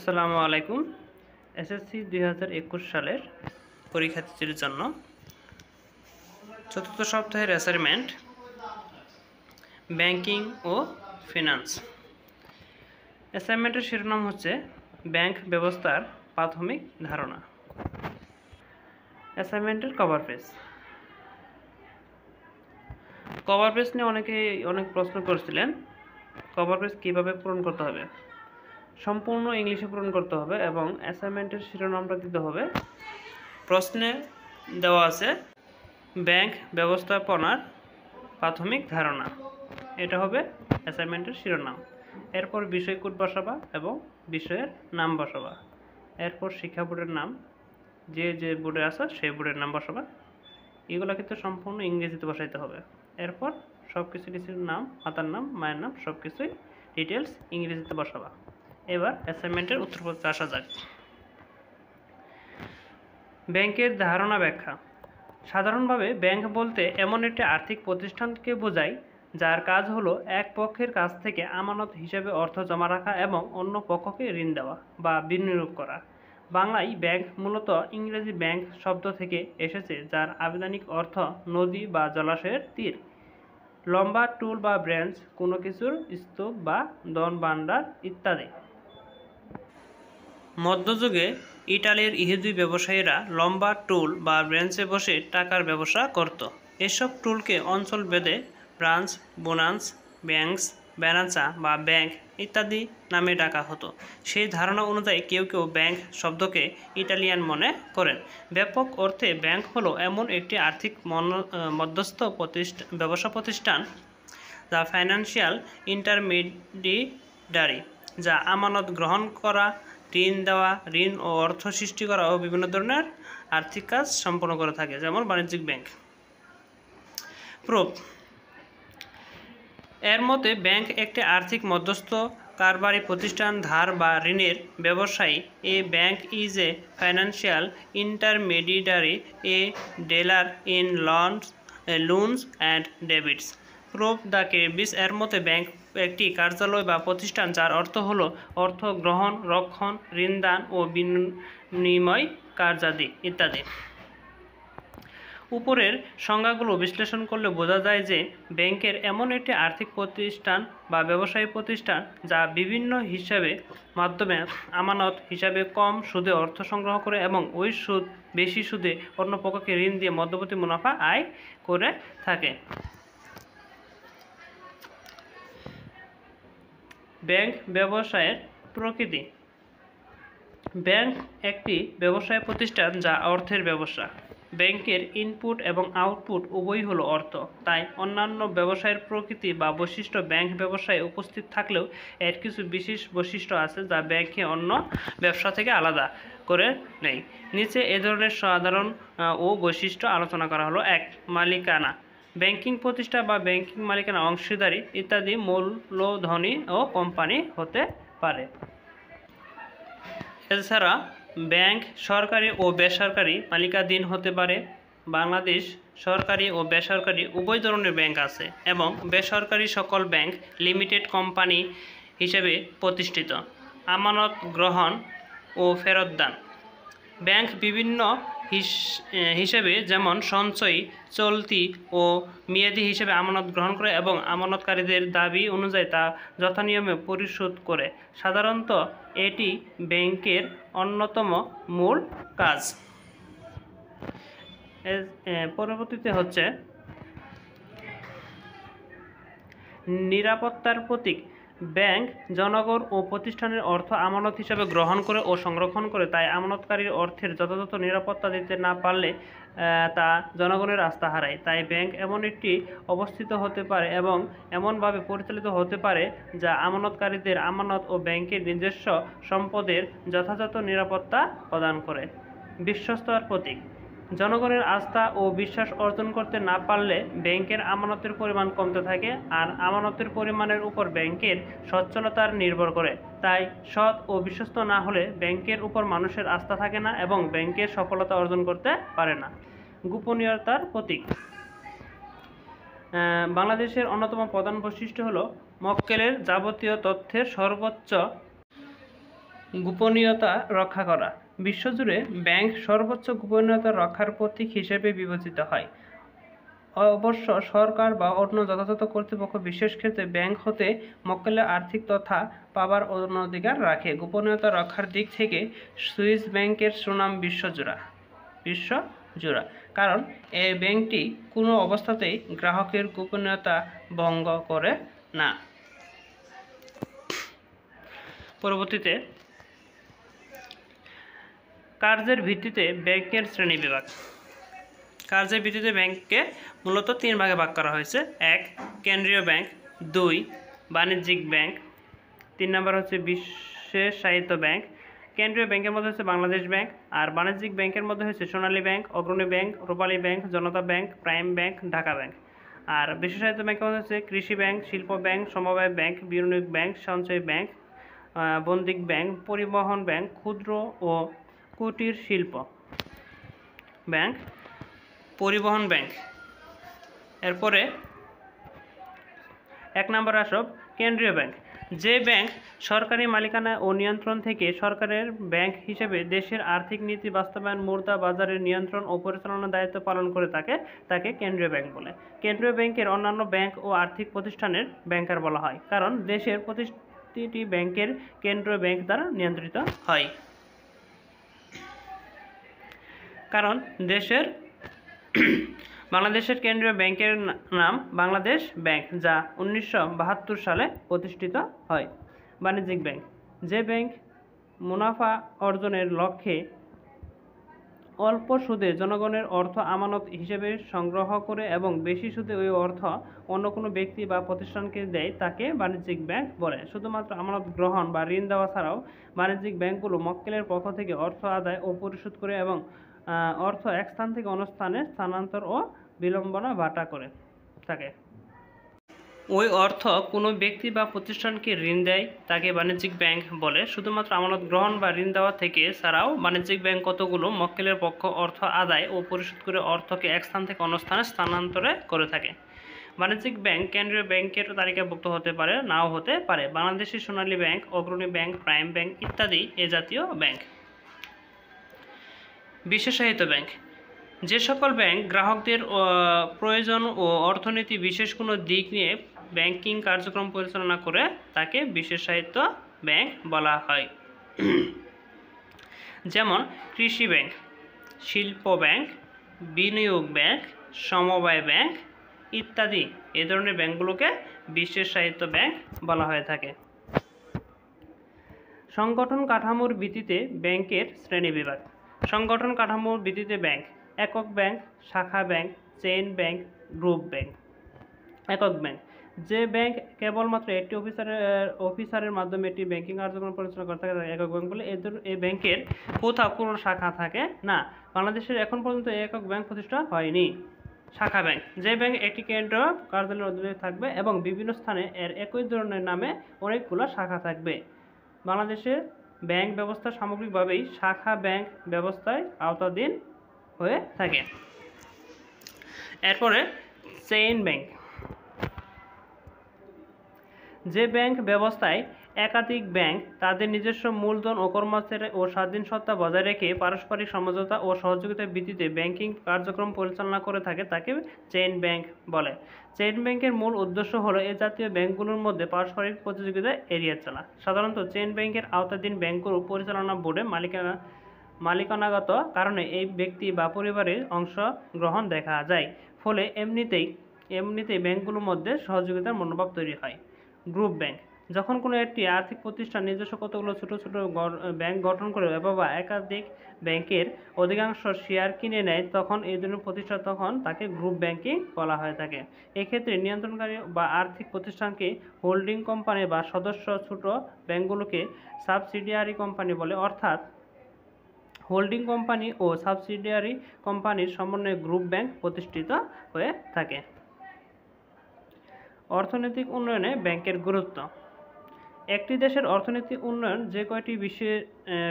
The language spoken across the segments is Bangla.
আসসালামু আলাইকুম। এসএসসি 2021 সালের পরীক্ষার্থীদের জন্য চতুর্থ সপ্তাহের অ্যাসাইনমেন্ট ব্যাংকিং ও ফিনান্স। অ্যাসাইনমেন্টের শিরোনাম হচ্ছে ব্যাংক ব্যবস্থার প্রাথমিক ধারণা। অ্যাসাইনমেন্টের কভার পেজ নিয়ে অনেক প্রশ্ন করছিলেন। কভার পেজ কীভাবে পূরণ করতে হবে, সম্পূর্ণ ইংলিশে পূরণ করতে হবে এবং অ্যাসাইনমেন্টের শিরোনামটা দিতে হবে। প্রশ্নে দেওয়া আছে ব্যাংক ব্যবস্থাপনার প্রাথমিক ধারণা, এটা হবে অ্যাসাইনমেন্টের শিরোনাম। এরপর বিষয় কোড বসাবা এবং বিষয়ের নাম বসাবা। এরপর শিক্ষা বোর্ডের নাম, যে বোর্ডে আছে সেই বোর্ডের নাম বসাবা। এগুলো কিন্তু সম্পূর্ণ ইংরেজিতে বসাইতে হবে। এরপর সব কিছুর নাম, মাতার নাম, মায়ের নাম, সব কিছুই ডিটেলস ইংরেজিতে বসাবা। এবার অ্যাসাইনমেন্টের উত্তরপত্রে আসা যাক। ব্যাংকের ধারণা ব্যাখ্যা। সাধারণভাবে ব্যাংক বলতে এমন একটি আর্থিক প্রতিষ্ঠানকে বোঝায় যার কাজ হলো এক পক্ষের কাছ থেকে আমানত হিসেবে অর্থ জমা রাখা এবং অন্য পক্ষকে ঋণ দেওয়া বা বিনিয়োগ করা। বাংলায় ব্যাংক মূলত ইংরেজি ব্যাংক শব্দ থেকে এসেছে, যার আবিধানিক অর্থ নদী বা জলাশয়ের তীর, লম্বা টুল বা ব্রাঞ্চ, কোনো কিছুর স্তূপ বা ধন ভাণ্ডার ইত্যাদি। মধ্যযুগে ইটালির ইহুদি ব্যবসায়ীরা লম্বা টুল বা ব্রাঞ্চে বসে টাকার ব্যবসা করত। এসব টুলকে অঞ্চল ভেদে ব্রাঞ্চ, বোনান্স, ব্যাংকস, ব্যানাচা বা ব্যাংক ইত্যাদি নামে ডাকা হতো। সেই ধারণা অনুযায়ী কেউ কেউ ব্যাংক শব্দকে ইটালিয়ান মনে করেন। ব্যাপক অর্থে ব্যাংক হলো এমন একটি আর্থিক মধ্যস্থ ব্যবসা প্রতিষ্ঠান যা ফাইন্যান্সিয়াল ইন্টারমিডিয়ারি, যা আমানত গ্রহণ করা, ঋণ দেওয়া, ঋণ ও অর্থ সৃষ্টি করা ও বিভিন্ন ধরনের আর্থিক কাজ সম্পন্ন করে থাকে, যেমন বাণিজ্যিক ব্যাংক। প্রুফ। এর মতে ব্যাংক একটি আর্থিক মধ্যস্থ কারবারি প্রতিষ্ঠান, ধার বা ঋণের ব্যবসায়ী। A bank is a financial intermediary, a dealer in loans and debits. Prof the কেবিস। এর মতে ব্যাংক একটি কার্যালয় বা প্রতিষ্ঠান যার অর্থ হল অর্থ গ্রহণ, রক্ষণ, ঋণদান ও বিনিময় কার্যাদি ইত্যাদি। উপরের সংজ্ঞাগুলো বিশ্লেষণ করলে বোঝা যায় যে ব্যাংকের এমন একটি আর্থিক প্রতিষ্ঠান বা ব্যবসায়ী প্রতিষ্ঠান যা বিভিন্ন মাধ্যমে আমানত হিসাবে কম সুদে অর্থ সংগ্রহ করে এবং ওই সুদ বেশি সুদে অন্য পক্ষকে ঋণ দিয়ে মধ্যবর্তী মুনাফা আয় করে থাকে। ব্যাংক ব্যবসায়ের প্রকৃতি। ব্যাংক একটি ব্যবসায় প্রতিষ্ঠান যা অর্থের ব্যবসা। ব্যাংকের ইনপুট এবং আউটপুট উভয়ই হলো অর্থ। তাই অন্যান্য ব্যবসায়ের প্রকৃতি বা বৈশিষ্ট্য ব্যাংক ব্যবসায় উপস্থিত থাকলেও এর কিছু বিশেষ বৈশিষ্ট্য আছে যা ব্যাংককে অন্য ব্যবসা থেকে আলাদা করে নেয়। নিচে এ ধরনের সাধারণ ও বৈশিষ্ট্য আলোচনা করা হলো। 1. মালিকানা। ব্যাংকিং প্রতিষ্ঠান বা ব্যাংকিং মালিকানা, অংশীদারি ইত্যাদি মূলধনী ও কোম্পানি হতে পারে। এছাড়া ব্যাংক সরকারি ও বেসরকারি মালিকানাধীন হতে পারে। বাংলাদেশ সরকারি ও বেসরকারি উভয় ধরনের ব্যাংক আছে এবং বেসরকারি সকল ব্যাংক লিমিটেড কোম্পানি হিসেবে প্রতিষ্ঠিত। আমানত গ্রহণ ও ফেরতদান। ব্যাংক বিভিন্ন হিসেবে যেমন সঞ্চয়ী, চলতি ও মেয়াদি হিসেবে আমানত গ্রহণ করে এবং আমানতকারীদের দাবি অনুযায়ী তা যথানিয়মে পরিশোধ করে। সাধারণত এটি ব্যাংকের অন্যতম মূল কাজ। পরবর্তীতে হচ্ছে নিরাপত্তার প্রতীক। ব্যাংক জনগণ ও প্রতিষ্ঠানের অর্থ আমানত হিসাবে গ্রহণ করে ও সংরক্ষণ করে, তাই আমানতকারীর অর্থের যথাযথ নিরাপত্তা দিতে না পারলে তা জনগণের আস্থা হারায়। তাই ব্যাংক এমন একটি অবস্থিত হতে পারে এবং এমনভাবে পরিচালিত হতে পারে যা আমানতকারীদের আমানত ও ব্যাংকের নিজস্ব সম্পদের যথাযথ নিরাপত্তা প্রদান করে। বিশ্বস্ততার প্রতীক। জনগণের আস্থা ও বিশ্বাস অর্জন করতে না পারলে ব্যাংকের আমানতের পরিমাণ কমতে থাকে, আর আমানতের পরিমাণের উপর ব্যাংকের সচ্ছলতার নির্ভর করে। তাই সৎ ও বিশ্বস্ত না হলে ব্যাংকের উপর মানুষের আস্থা থাকে না এবং ব্যাংকের সফলতা অর্জন করতে পারে না। গোপনীয়তার প্রতীক। বাংলাদেশের অন্যতম প্রধান বৈশিষ্ট্য হলো মক্কেলের যাবতীয় তথ্যের সর্বোচ্চ গোপনীয়তা রক্ষা করা। বিশ্বজুড়ে ব্যাংক সর্বোচ্চ গোপনীয়তা রক্ষার প্রতীক হিসেবে বিবেচিত হয়। অবশ্য সরকার বা অন্য যথাযথ কর্তৃপক্ষ বিশেষ ক্ষেত্রে ব্যাংক হতে মক্কেলের আর্থিক তথ্য পাবার অধিকার রাখে। গোপনীয়তা রক্ষার দিক থেকে সুইস ব্যাংকের সুনাম বিশ্বজোড়া, কারণ এই ব্যাংকটি কোনো অবস্থাতেই গ্রাহকের গোপনীয়তা ভঙ্গ করে না। পরবর্তীতে কার্যের ভিত্তিতে ব্যাংকের শ্রেণীবিভাগ। কার্যের ভিত্তিতে ব্যাংককে মূলত 3 ভাগে ভাগ করা হয়েছে। 1 কেন্দ্রীয় ব্যাংক, 2 বাণিজ্যিক ব্যাংক, 3 নম্বর হচ্ছে বিশেষায়িত ব্যাংক। কেন্দ্রীয় ব্যাংকের মধ্যে হচ্ছে বাংলাদেশ ব্যাংক, আর বাণিজ্যিক ব্যাংকের মধ্যে হচ্ছে Sonali Bank, Agrani Bank, Rupali Bank, Janata Bank, Prime Bank, Dhaka Bank. আর বিশেষায়িত ব্যাংকের মধ্যে হচ্ছে কৃষি ব্যাংক, শিল্প ব্যাংক, সমবায় ব্যাংক, বিনিয়োগ ব্যাংক, সঞ্চয় ব্যাংক, বণিক ব্যাংক, পরিবহন ব্যাংক, ক্ষুদ্র ও কুটির শিল্প ব্যাংক, পরিবহন ব্যাংক। এরপরে 1 নম্বর আসব কেন্দ্রীয় ব্যাংক। যে ব্যাংক সরকারি মালিকানা ও নিয়ন্ত্রণ থেকে সরকারের ব্যাংক হিসেবে দেশের আর্থিক নীতি বাস্তবায়ন, মুদ্রা বাজারের নিয়ন্ত্রণ ও পরিচালনার দায়িত্ব পালন করে তাকে কেন্দ্রীয় ব্যাংক বলে। কেন্দ্রীয় ব্যাংকের অন্যান্য ব্যাংক ও আর্থিক প্রতিষ্ঠানের ব্যাংকার বলা হয়, কারণ দেশের প্রতিটি ব্যাংকের কেন্দ্রীয় ব্যাংক দ্বারা নিয়ন্ত্রিত হয়। কারণ বাংলাদেশের কেন্দ্রীয় ব্যাংকের নাম বাংলাদেশ ব্যাংক, যা 1972 সালে প্রতিষ্ঠিত হয়। বাণিজ্যিক ব্যাংক। যে ব্যাংক মুনাফা অর্জনের লক্ষ্যে অল্প সুদে জনগণের অর্থ আমানত হিসেবে সংগ্রহ করে এবং বেশি সুদে ওই অর্থ অন্য কোনো ব্যক্তি বা প্রতিষ্ঠানকে দেয়, তাকে বাণিজ্যিক ব্যাংক বলে। শুধুমাত্র আমানত গ্রহণ বা ঋণ দেওয়া ছাড়াও বাণিজ্যিক ব্যাংকগুলো মক্কেলের পক্ষ থেকে অর্থ আদায় ও পরিশোধ করে এবং অর্থ এক স্থান থেকে অন্য স্থানে স্থানান্তর ও বিলম্বনা ভাটা করে থাকে। ওই অর্থ কোনো ব্যক্তি বা প্রতিষ্ঠানকে ঋণ দেয়, তাকে বাণিজ্যিক ব্যাংক বলে। শুধুমাত্র আমানত গ্রহণ বা ঋণ দেওয়া থেকে ছাড়াও বাণিজ্যিক ব্যাংক কতগুলো মক্কেলের পক্ষ অর্থ আদায় ও পরিশোধ করে অর্থকে এক স্থান থেকে অন্য স্থানে স্থানান্তরে করে থাকে। বাণিজ্যিক ব্যাংক কেন্দ্রীয় ব্যাংকের তালিকাভুক্ত হতে পারে, নাও হতে পারে। বাংলাদেশের সোনালী Bank, Agrani bank, Prime bank ইত্যাদি এ জাতীয় ব্যাংক। বিশেষায়িত ব্যাংক। যে সকল ব্যাংক গ্রাহকদের প্রয়োজন ও অর্থনীতি বিশেষ কোনো দিক নিয়ে ব্যাংকিং কার্যক্রম পরিচালনা করে, তাকে বিশেষায়িত ব্যাংক বলা হয়। যেমন কৃষি ব্যাংক, শিল্প ব্যাংক, বিনিয়োগ ব্যাংক, সমবায় ব্যাংক ইত্যাদি এ ধরনের ব্যাংকগুলোকে বিশেষায়িত ব্যাংক বলা হয়ে থাকে। সংগঠন কাঠামোর ভিত্তিতে ব্যাংকের শ্রেণীবিভাগ। সংগঠন কাঠামোর ভিত্তিতে ব্যাংক: একক ব্যাংক, শাখা bank, chain bank, group bank. একক ব্যাংক: যে ব্যাংক কেবলমাত্র একটি অফিসারের মাধ্যমে একটি ব্যাংকিং কার্যক্রম পরিচালনা করে থাকে তাকে একক ব্যাংক বলে। এই ব্যাংকের কোথাও কোনো শাখা থাকে না। বাংলাদেশের এখন পর্যন্ত একক ব্যাংক প্রতিষ্ঠা হয়নি। শাখা ব্যাংক: যে ব্যাংক একটি কেন্দ্র কার্যালয়ের অধীনে থাকবে এবং বিভিন্ন স্থানে এর একই ধরনের নামে অনেকগুলো শাখা থাকবে। বাংলাদেশের ব্যাংক ব্যবস্থা সামগ্রিকভাবেই শাখা ব্যাংক ব্যবস্থায় আওতাধীন হয়ে থাকে। এরপরে চেইন ব্যাংক: যে ব্যাংক ব্যবস্থায় একাধিক ব্যাংক তাদের নিজস্ব মূলধন ও কর্মচারী ও স্বাধীন সত্তা বজায় রেখে পারস্পরিক সমঝোতা ও সহযোগিতার ভিত্তিতে ব্যাংকিং কার্যক্রম পরিচালনা করে থাকে, তাকে চেইন ব্যাংক বলে। চেইন ব্যাংকের মূল উদ্দেশ্য হলো এ জাতীয় ব্যাংকগুলোর মধ্যে পারস্পরিক প্রতিযোগিতা এড়িয়ে চলা। সাধারণত চেইন ব্যাংকের আওতাধীন ব্যাংকগুলো পরিচালনা বোর্ডে মালিকানাগত কারণে এই ব্যক্তি বা পরিবারের অংশগ্রহণ দেখা যায়, ফলে এমনিতেই ব্যাংকগুলোর মধ্যে সহযোগিতার মনোভাব তৈরি হয়। গ্রুপ ব্যাংক: যখন কোনো একটি আর্থিক প্রতিষ্ঠান নিজস্ব কতগুলো ছোট ছোট ব্যাংক গঠন করে বা একাধিক ব্যাংকের অধিকাংশ শেয়ার কিনে নেয়, তখন এই ধরনের প্রতিষ্ঠান তাকে গ্রুপ ব্যাংকিং বলা হয়ে থাকে। এক্ষেত্রে নিয়ন্ত্রণকারী বা আর্থিক প্রতিষ্ঠানকে হোল্ডিং কোম্পানি বা সদস্য ছোট ব্যাংকগুলোকে সাবসিডিয়ারি কোম্পানি বলে। অর্থাৎ হোল্ডিং কোম্পানি ও সাবসিডিয়ারি কোম্পানির সমন্বয়ে গ্রুপ ব্যাংক প্রতিষ্ঠিত হয়ে থাকে। অর্থনৈতিক উন্নয়নে ব্যাংকের গুরুত্ব। একটি দেশের অর্থনৈতিক উন্নয়ন যে কয়টি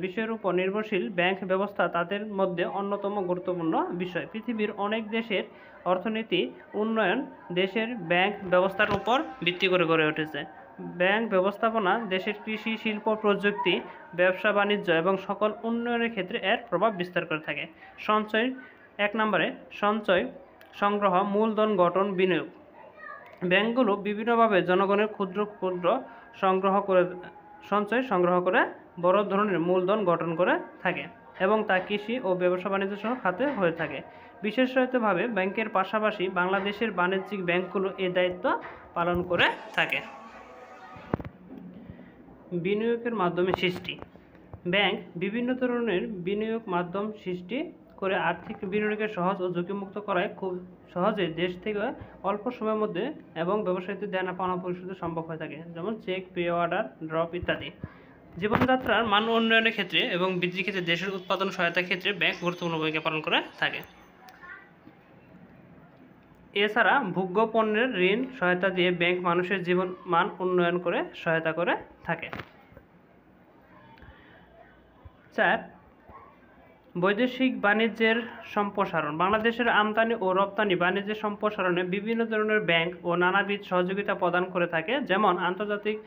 বিষয়ের উপর নির্ভরশীল, ব্যাংক ব্যবস্থা তাদের মধ্যে অন্যতম গুরুত্বপূর্ণ বিষয়। পৃথিবীর অনেক দেশের অর্থনীতি উন্নয়ন দেশের ব্যাংক ব্যবস্থার উপর ভিত্তি করে গড়ে উঠেছে। ব্যাংক ব্যবস্থাপনা দেশের কৃষি, শিল্প, প্রযুক্তি, ব্যবসা বাণিজ্য এবং সকল উন্নয়নের ক্ষেত্রে এর প্রভাব বিস্তার করে থাকে। সঞ্চয় 1 নম্বরে সঞ্চয়, সংগ্রহ, মূলধন গঠন, বিনিয়োগ। ব্যাংকগুলো বিভিন্নভাবে জনগণের ক্ষুদ্র ক্ষুদ্র সঞ্চয় সংগ্রহ করে বড় ধরনের মূলধন গঠন করে থাকে এবং তা কৃষি ও ব্যবসা বাণিজ্য সহ খাতে হয়ে থাকে। বিশেষভাবে ব্যাংকের পাশাপাশি বাংলাদেশের বাণিজ্যিক ব্যাংকগুলো এই দায়িত্ব পালন করে থাকে। বিনিয়োগের মাধ্যমে সৃষ্টি। ব্যাংক বিভিন্ন ধরনের বিনিয়োগ মাধ্যম সৃষ্টি করে আর্থিক বিনিয়োগের সহজ ও ঝুঁকিমুক্ত করায় খুব সহজে দেশ থেকে অল্প সময়ের মধ্যে এবং ব্যবসায়ীদের দেনা পাওনা পরিশোধ সম্ভব হয়ে থাকে, যেমন চেক, পে অর্ডার, ড্রপ ইত্যাদি। জীবনযাত্রার মান উন্নয়নের ক্ষেত্রে এবং বৃদ্ধির ক্ষেত্রে দেশের উৎপাদন সহায়তার ক্ষেত্রে ব্যাংক গুরুত্বপূর্ণ ভূমিকা পালন করে থাকে। এছাড়া ভোগ্য পণ্যের ঋণ সহায়তা দিয়ে ব্যাংক মানুষের জীবন মান উন্নয়ন করে সহায়তা করে থাকে। 4. বৈদেশিক বাণিজ্যের সম্প্রসারণ। বাংলাদেশের আমদানি ও রপ্তানি বাণিজ্যের সম্প্রসারণে বিভিন্ন ধরনের ব্যাংক ও নানাবিধ সহযোগিতা প্রদান করে থাকে, যেমন আন্তর্জাতিক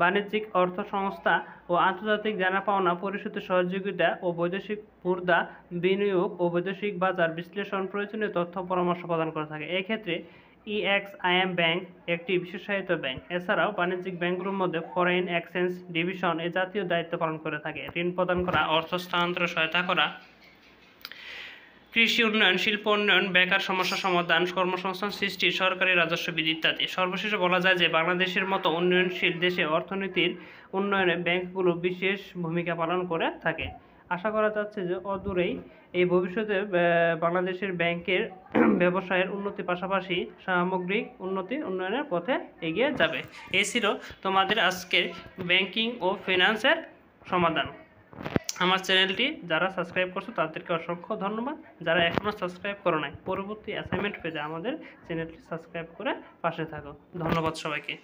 বাণিজ্যিক অর্থ সংস্থা ও আন্তর্জাতিক দেনা পাওনা পরিশোধের সহযোগিতা ও বৈদেশিক মুদ্রা বিনিয়োগ ও বৈদেশিক বাজার বিশ্লেষণ প্রয়োজনীয় তথ্য পরামর্শ প্রদান করে থাকে। এক্ষেত্রে EXIM ব্যাংক একটি বিশেষায়িত ব্যাংক। এছাড়াও বাণিজ্যিক ব্যাংকগুলোর মধ্যে ফরেন এক্সচেঞ্জ ডিভিশন এ জাতীয় দায়িত্ব পালন করে থাকে। ঋণ প্রদান করা, অর্থ স্থানান্তর সহায়তা করা, কৃষি উন্নয়ন, শিল্প উন্নয়ন, বেকার সমস্যা সমাধান, কর্মসংস্থান সৃষ্টি, সরকারি রাজস্ব বৃদ্ধি ইত্যাদি। সর্বশেষে বলা যায় যে বাংলাদেশের মতো উন্নয়নশীল দেশে অর্থনীতির উন্নয়নে ব্যাংকগুলো বিশেষ ভূমিকা পালন করে থাকে। আশা করা যাচ্ছে যে অদূরেই এই ভবিষ্যতে বাংলাদেশের ব্যাংকের ব্যবসায়ের উন্নতির পাশাপাশি সামগ্রিক উন্নয়নের পথে এগিয়ে যাবে। এই ছিল তোমাদের আজকের ব্যাংকিং ও ফিনান্সের সমাধান। আমার চ্যানেলটি যারা সাবস্ক্রাইব করছো তাদেরকে অসংখ্য ধন্যবাদ। যারা এখনও সাবস্ক্রাইব করো নাই, পরবর্তী অ্যাসাইনমেন্ট পেতে আমাদের চ্যানেলটি সাবস্ক্রাইব করে পাশে থাকো। ধন্যবাদ সবাইকে।